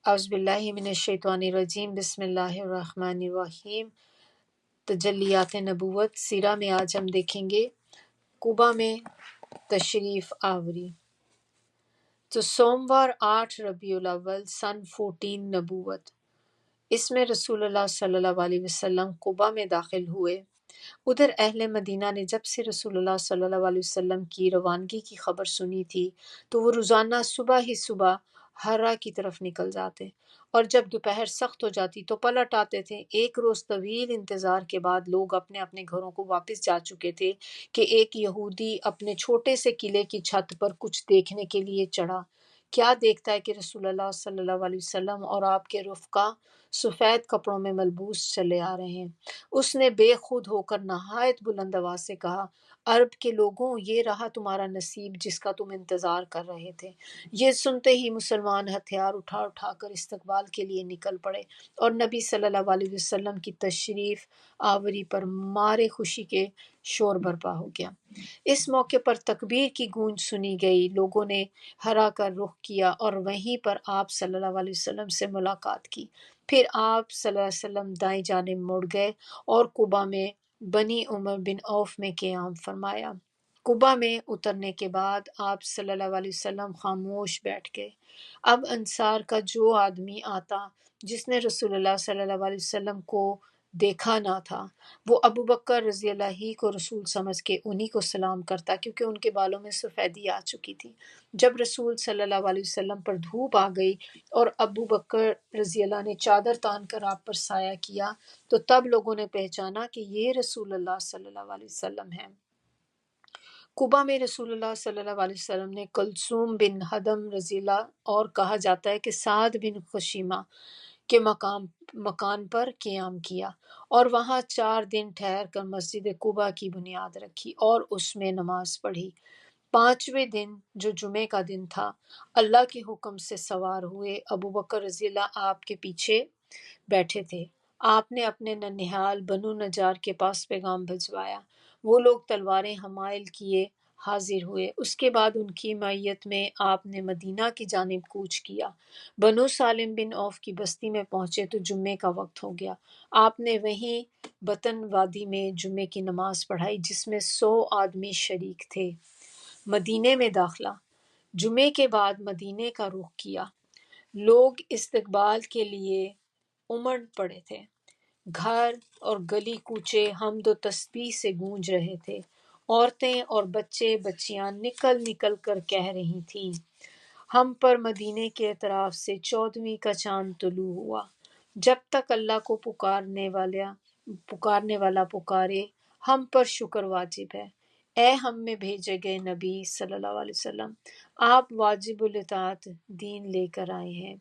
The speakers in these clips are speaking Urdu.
اعوذ باللہ من الشیطان الرجیم، بسم اللہ الرحمن الرحیم۔ تجلیات نبوت سیرہ میں آج ہم دیکھیں گے کوبا میں تشریف آوری۔ تو سوموار 8 ربیع الاول سن 14 نبوت، اس میں رسول اللہ صلی اللہ علیہ وسلم کوبا میں داخل ہوئے۔ ادھر اہل مدینہ نے جب سے رسول اللہ صلی اللہ علیہ وسلم کی روانگی کی خبر سنی تھی تو وہ روزانہ صبح ہی صبح ہرا کی طرف نکل جاتے، اور جب دوپہر سخت ہو جاتی تو پلٹ آتے تھے۔ ایک روز طویل انتظار کے بعد لوگ اپنے اپنے گھروں کو واپس جا چکے تھے کہ ایک یہودی اپنے چھوٹے سے قلعے کی چھت پر کچھ دیکھنے کے لیے چڑھا۔ کیا دیکھتا ہے کہ رسول اللہ صلی اللہ علیہ وسلم اور آپ کے رفقا سفید کپڑوں میں ملبوس چلے آ رہے ہیں۔ اس نے بے خود ہو کر نہایت بلند آواز سے کہا، عرب کے لوگوں، یہ رہا تمہارا نصیب جس کا تم انتظار کر رہے تھے۔ یہ سنتے ہی مسلمان ہتھیار اٹھا اٹھا کر استقبال کے لیے نکل پڑے، اور نبی صلی اللہ علیہ وسلم کی تشریف آوری پر مارے خوشی کے شور برپا ہو گیا۔ اس موقع پر تکبیر کی گونج سنی گئی، لوگوں نے ہرا کر رخ کیا اور وہیں پر آپ صلی اللہ علیہ وسلم سے ملاقات کی۔ پھر آپ صلی اللہ علیہ وسلم دائیں جانب مڑ گئے اور قبا میں بنی عمر بن عوف میں قیام فرمایا۔ قبا میں اترنے کے بعد آپ صلی اللہ علیہ وسلم خاموش بیٹھ گئے۔ اب انصار کا جو آدمی آتا جس نے رسول اللہ صلی اللہ علیہ وسلم کو دیکھا نہ تھا، وہ ابو بکر رضی اللہ ہی کو رسول سمجھ کے انہی کو سلام کرتا، کیونکہ ان کے بالوں میں سفیدی آ چکی تھی۔ جب رسول صلی اللہ علیہ وسلم پر دھوپ آ گئی اور ابو بکر رضی اللہ نے چادر تان کر آپ پر سایہ کیا تو تب لوگوں نے پہچانا کہ یہ رسول اللہ صلی اللہ علیہ وسلم ہیں۔ قبا میں رسول اللہ صلی اللہ علیہ وسلم نے کلثوم بن حدم رضی اللہ اور کہا جاتا ہے کہ سعد بن خشیمہ کے مکان پر قیام کیا، اور وہاں 4 دن ٹھہر کر مسجد قبا کی بنیاد رکھی اور اس میں نماز پڑھی۔ 5ویں دن جو جمعے کا دن تھا، اللہ کے حکم سے سوار ہوئے۔ ابو بکر رضی اللہ آپ کے پیچھے بیٹھے تھے۔ آپ نے اپنے ننھیال بنو نجار کے پاس پیغام بھجوایا۔ وہ لوگ تلواریں حمائل کیے حاضر ہوئے۔ اس کے بعد ان کی معیت میں آپ نے مدینہ کی جانب کوچ کیا۔ بنو سالم بن عوف کی بستی میں پہنچے تو جمعے کا وقت ہو گیا۔ آپ نے وہیں بطن وادی میں جمعے کی نماز پڑھائی جس میں 100 آدمی شریک تھے۔ مدینے میں داخلہ۔ جمعے کے بعد مدینے کا رخ کیا۔ لوگ استقبال کے لیے امڑ پڑے تھے۔ گھر اور گلی کوچے حمد و تسبیح سے گونج رہے تھے۔ عورتیں اور بچے بچیاں نکل نکل کر کہہ رہی تھیں، ہم پر مدینے کے اطراف سے 14ویں کا چاند طلوع ہوا۔ جب تک اللہ کو پکارنے والا پکارے، ہم پر شکر واجب ہے۔ اے ہم میں بھیجے گئے نبی صلی اللہ علیہ وسلم، آپ واجب الاطاعت دین لے کر آئے ہیں۔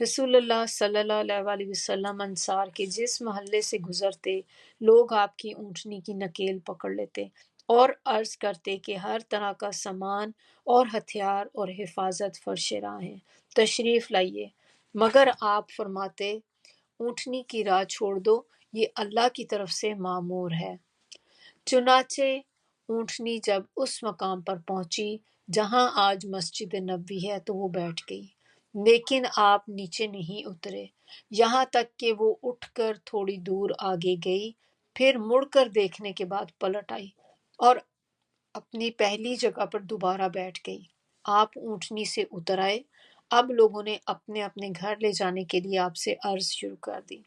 رسول اللہ صلی اللہ علیہ وسلم انصار کے جس محلے سے گزرتے، لوگ آپ کی اونٹنی کی نکیل پکڑ لیتے اور عرض کرتے کہ ہر طرح کا سامان اور ہتھیار اور حفاظت فرش راہ ہیں، تشریف لائیے، مگر آپ فرماتے اونٹنی کی راہ چھوڑ دو، یہ اللہ کی طرف سے مامور ہے۔ چنانچہ اونٹنی جب اس مقام پر پہنچی جہاں آج مسجد نبوی ہے تو وہ بیٹھ گئی، لیکن آپ نیچے نہیں اترے یہاں تک کہ وہ اٹھ کر تھوڑی دور آگے گئی، پھر مڑ کر دیکھنے کے بعد پلٹ آئی اور اپنی پہلی جگہ پر دوبارہ بیٹھ گئی۔ آپ اونٹنی سے اتر آئے۔ اب لوگوں نے اپنے اپنے گھر لے جانے کے لیے آپ سے عرض شروع کر دی،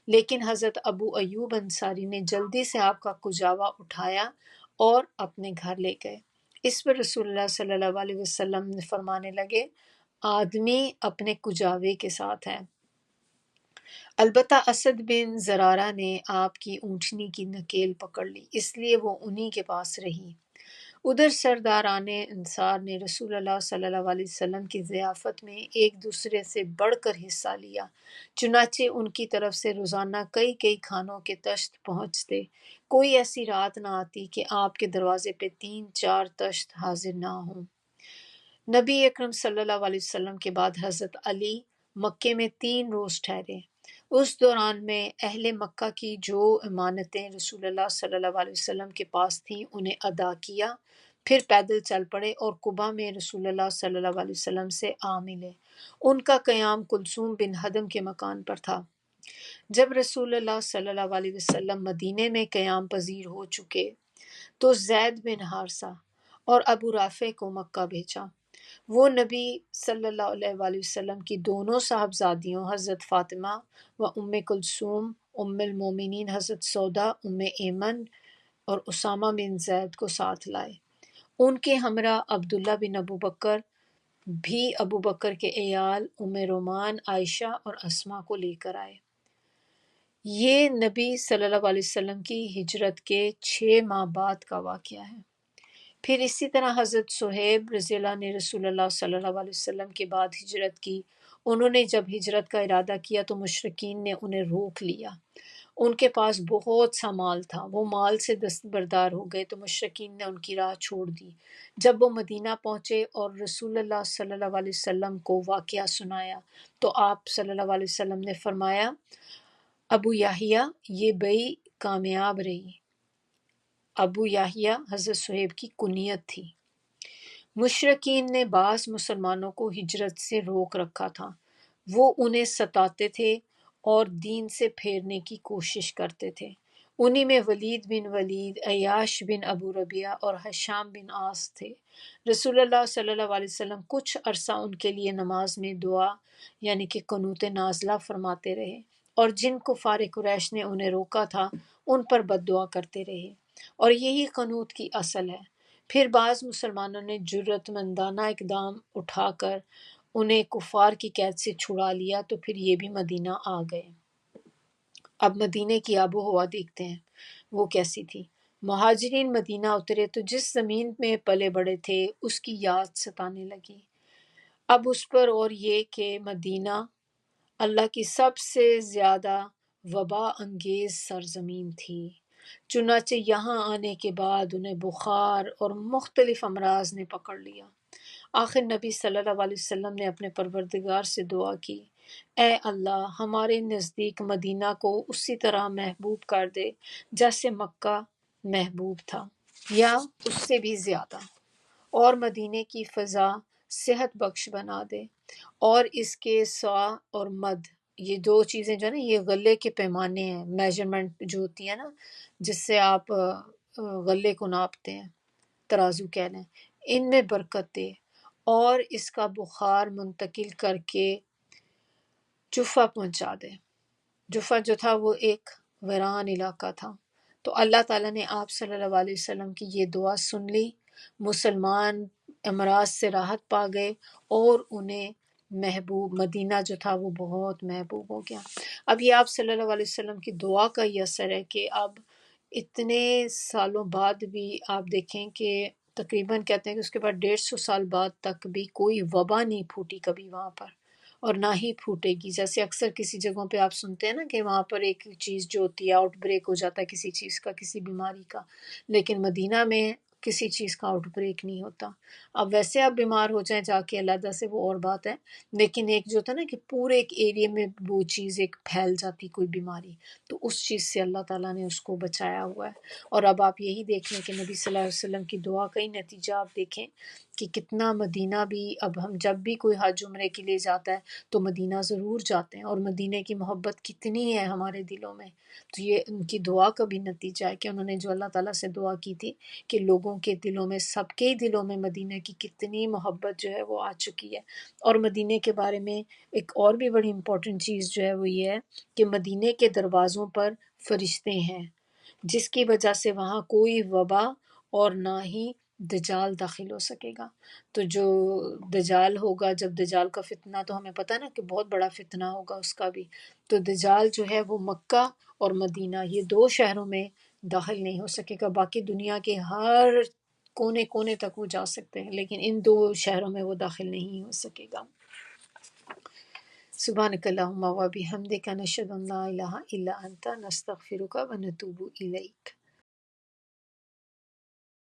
لیکن حضرت ابو ایوب انصاری نے جلدی سے آپ کا کجاوا اٹھایا اور اپنے گھر لے گئے۔ اس پر رسول اللہ صلی اللہ علیہ وسلم نے فرمانے لگے، آدمی اپنے کجاوے کے ساتھ ہے۔ البتہ اسد بن زرارہ نے آپ کی اونٹنی کی نکیل پکڑ لی، اس لیے وہ انہی کے پاس رہی۔ ادھر سرداران انصار نے رسول اللہ صلی اللہ علیہ وسلم کی ضیافت میں ایک دوسرے سے بڑھ کر حصہ لیا، چنانچہ ان کی طرف سے روزانہ کئی کئی کھانوں کے تشت پہنچتے۔ کوئی ایسی رات نہ آتی کہ آپ کے دروازے پہ 3-4 تشت حاضر نہ ہوں۔ نبی اکرم صلی اللہ علیہ وسلم کے بعد حضرت علی مکے میں 3 روز ٹھہرے۔ اس دوران میں اہل مکہ کی جو امانتیں رسول اللہ صلی اللہ علیہ وسلم کے پاس تھیں انہیں ادا کیا، پھر پیدل چل پڑے اور قبا میں رسول اللہ صلی اللہ علیہ وسلم سے آ ملے۔ ان کا قیام کلثوم بن ہدم کے مکان پر تھا۔ جب رسول اللہ صلی اللہ علیہ وسلم مدینے میں قیام پذیر ہو چکے تو زید بن حارثہ اور ابو رافع کو مکہ بھیجا۔ وہ نبی صلی اللہ علیہ وآلہ وسلم کی دونوں صاحبزادیوں حضرت فاطمہ و ام کلثوم، ام المومنین حضرت سودا، ام ایمن اور اسامہ بن زید کو ساتھ لائے۔ ان کے ہمراہ عبداللہ بن ابو بکر بھی ابو بکر کے عیال ام رومان، عائشہ اور اسما کو لے کر آئے۔ یہ نبی صلی اللہ علیہ وسلم کی ہجرت کے 6 ماہ بعد کا واقعہ ہے۔ پھر اسی طرح حضرت صہیب رضی اللہ عنہ نے رسول اللہ صلی اللہ علیہ وسلم کے بعد ہجرت کی۔ انہوں نے جب ہجرت کا ارادہ کیا تو مشرکین نے انہیں روک لیا۔ ان کے پاس بہت سا مال تھا، وہ مال سے دستبردار ہو گئے تو مشرکین نے ان کی راہ چھوڑ دی۔ جب وہ مدینہ پہنچے اور رسول اللہ صلی اللہ علیہ وسلم کو واقعہ سنایا تو آپ صلی اللہ علیہ وسلم نے فرمایا، ابو یحییٰ یہ بئی کامیاب رہی۔ ابو یحییٰ حضرت صہیب کی کنیت تھی۔ مشرکین نے بعض مسلمانوں کو ہجرت سے روک رکھا تھا، وہ انہیں ستاتے تھے اور دین سے پھیرنے کی کوشش کرتے تھے۔ انہی میں ولید بن ولید، عیاش بن ابو ربیعہ اور حشام بن عاص تھے۔ رسول اللہ صلی اللہ علیہ وسلم کچھ عرصہ ان کے لیے نماز میں دعا یعنی کہ قنوت نازلہ فرماتے رہے، اور جن کفار قریش نے انہیں روکا تھا ان پر بد دعا کرتے رہے، اور یہی قنوت کی اصل ہے۔ پھر بعض مسلمانوں نے جرأت مندانہ اقدام اٹھا کر انہیں کفار کی قید سے چھڑا لیا تو پھر یہ بھی مدینہ آ گئے۔ اب مدینے کی آب و ہوا دیکھتے ہیں، وہ کیسی تھی۔ مہاجرین مدینہ اترے تو جس زمین میں پلے بڑے تھے اس کی یاد ستانے لگی۔ اب اس پر اور یہ کہ مدینہ اللہ کی سب سے زیادہ وبا انگیز سرزمین تھی، چنانچہ یہاں آنے کے بعد انہیں بخار اور مختلف امراض نے پکڑ لیا۔ آخر نبی صلی اللہ علیہ وسلم نے اپنے پروردگار سے دعا کی، اے اللہ ہمارے نزدیک مدینہ کو اسی طرح محبوب کر دے جیسے مکہ محبوب تھا یا اس سے بھی زیادہ، اور مدینے کی فضا صحت بخش بنا دے، اور اس کے سا اور مد، یہ دو چیزیں جو ہے نا، یہ غلے کے پیمانے ہیں، میجرمنٹ جو ہوتی ہے نا جس سے آپ غلے کو ناپتے ہیں، ترازو کہہ لیں، ان میں برکت دے، اور اس کا بخار منتقل کر کے جفا پہنچا دے۔ جفا جو تھا وہ ایک ویران علاقہ تھا۔ تو اللہ تعالیٰ نے آپ صلی اللہ علیہ وسلم کی یہ دعا سن لی، مسلمان امراض سے راحت پا گئے، اور انہیں محبوب مدینہ جو تھا وہ بہت محبوب ہو گیا۔ اب یہ آپ صلی اللہ علیہ وسلم کی دعا کا یہ اثر ہے کہ اب اتنے سالوں بعد بھی آپ دیکھیں کہ تقریباً کہتے ہیں کہ اس کے بعد 150 سال بعد تک بھی کوئی وبا نہیں پھوٹی کبھی وہاں پر، اور نہ ہی پھوٹے گی۔ جیسے اکثر کسی جگہوں پہ آپ سنتے ہیں نا کہ وہاں پر ایک چیز جو ہوتی ہے آؤٹ بریک ہو جاتا ہے کسی چیز کا، کسی بیماری کا، لیکن مدینہ میں کسی چیز کا آؤٹ بریک نہیں ہوتا۔ اب ویسے آپ بیمار ہو جائیں جا کے علیحدہ سے وہ اور بات ہے، لیکن ایک جو ہوتا ہے نا کہ پورے ایک ایریے میں وہ چیز ایک پھیل جاتی کوئی بیماری، تو اس چیز سے اللہ تعالیٰ نے اس کو بچایا ہوا ہے۔ اور اب آپ یہی دیکھ لیں کہ نبی صلی اللہ علیہ وسلم کی دعا کا ہی نتیجہ آپ دیکھیں کہ کتنا مدینہ بھی، اب ہم جب بھی کوئی حج عمرے کے لیے جاتا ہے تو مدینہ ضرور جاتے ہیں، اور مدینہ کی محبت کتنی ہے ہمارے دلوں میں۔ تو یہ ان کی دعا کا بھی نتیجہ ہے کہ انہوں نے جو اللہ تعالیٰ سے دعا کی تھی کہ لوگوں کے دلوں میں، سب کے دلوں میں مدینہ کی کتنی محبت جو ہے وہ آ چکی ہے۔ اور مدینہ کے بارے میں ایک اور بھی بڑی امپورٹنٹ چیز جو ہے وہ یہ ہے کہ مدینہ کے دروازوں پر فرشتے ہیں، جس کی وجہ سے وہاں کوئی وبا اور نہ ہی دجال داخل ہو سکے گا۔ تو جو دجال ہوگا، جب دجال کا فتنہ تو ہمیں پتہ ہے نا کہ بہت بڑا فتنہ ہوگا اس کا بھی، تو دجال جو ہے وہ مکہ اور مدینہ یہ 2 شہروں میں داخل نہیں ہو سکے گا، باقی دنیا کے ہر کونے کونے تک وہ جا سکتے ہیں، لیکن ان 2 شہروں میں وہ داخل نہیں ہو سکے گا۔ سبحانک اللہم و بحمدک نشہد ان لا الہ الا انت نستغفرک و نتوب الیک۔